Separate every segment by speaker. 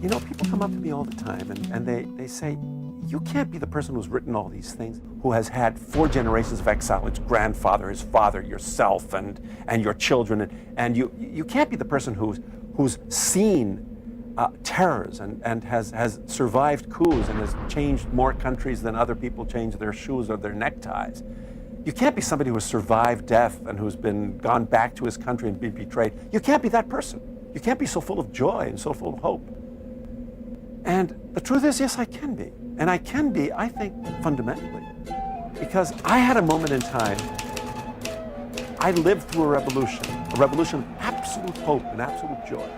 Speaker 1: You know, people come up to me all the time and they say, you can't be the person who's written all these things, who has had 4 generations of exile, its grandfather, his father, yourself, and your children, and you can't be the person who's seen terrors and has survived coups and has changed more countries than other people change their shoes or their neckties. You can't be somebody who has survived death and who's gone back to his country and been betrayed. You can't be that person. You can't be so full of joy and so full of hope. And the truth is, yes, I can be. And I can be, I think, fundamentally. Because I had a moment in time, I lived through a revolution of absolute hope and absolute joy.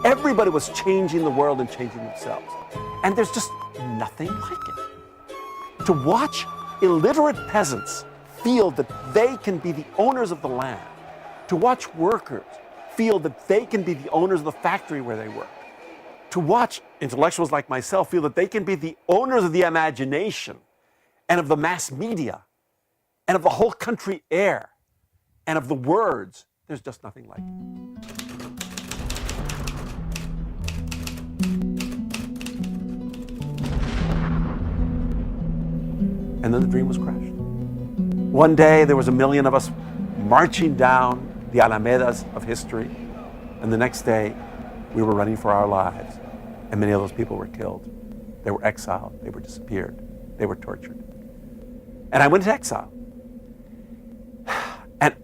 Speaker 1: Everybody was changing the world and changing themselves. And there's just nothing like it. To watch illiterate peasants feel that they can be the owners of the land, to watch workers feel that they can be the owners of the factory where they work, to watch intellectuals like myself feel that they can be the owners of the imagination and of the mass media and of the whole country air and of the words, there's just nothing like it. And then the dream was crushed. One day there was 1 million of us marching down the Alamedas of history, and the next day we were running for our lives, and many of those people were killed. They were exiled, they were disappeared, they were tortured. And I went into exile. And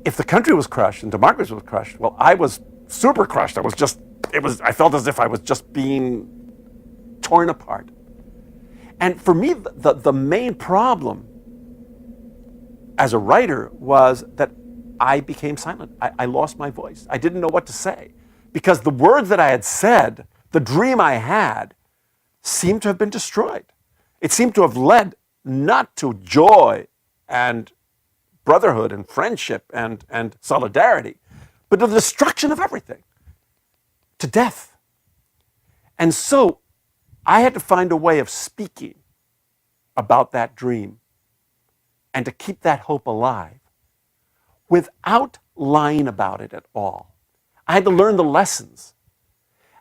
Speaker 1: if the country was crushed and democracy was crushed, well, I was super crushed. I felt as if I was just being torn apart. And for me, the main problem as a writer was that I became silent. I lost my voice. I didn't know what to say. Because the words that I had said, the dream I had, seemed to have been destroyed. It seemed to have led not to joy and brotherhood and friendship and solidarity, but to the destruction of everything, to death. And so I had to find a way of speaking about that dream and to keep that hope alive without lying about it at all. I had to learn the lessons.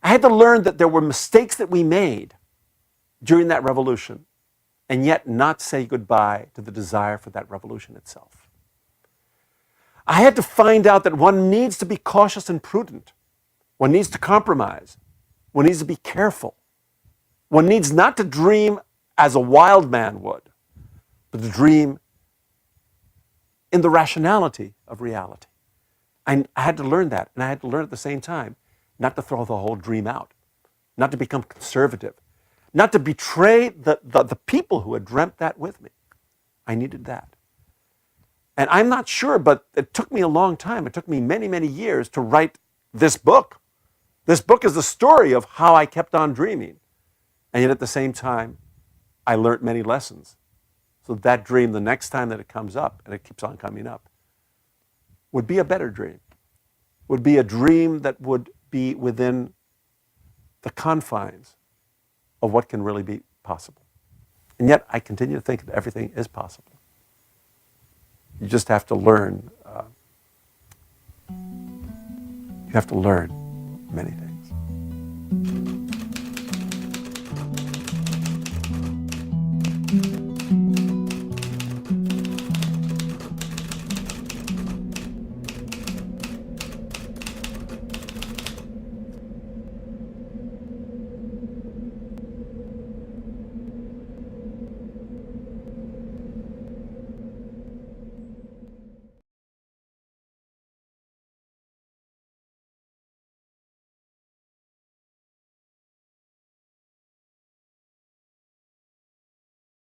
Speaker 1: I had to learn that there were mistakes that we made during that revolution, and yet not say goodbye to the desire for that revolution itself. I had to find out that one needs to be cautious and prudent. One needs to compromise. One needs to be careful. One needs not to dream as a wild man would, but to dream in the rationality of reality. I had to learn that, and I had to learn at the same time not to throw the whole dream out, not to become conservative, not to betray the people who had dreamt that with me. I needed that. And I'm not sure, but it took me a long time. It took me many, many years to write this book. This book is the story of how I kept on dreaming. And yet at the same time, I learned many lessons. So that dream, the next time that it comes up, and it keeps on coming up, would be a better dream. Would be a dream that would be within the confines of what can really be possible. And yet I continue to think that everything is possible. You just have to learn. You have to learn many things.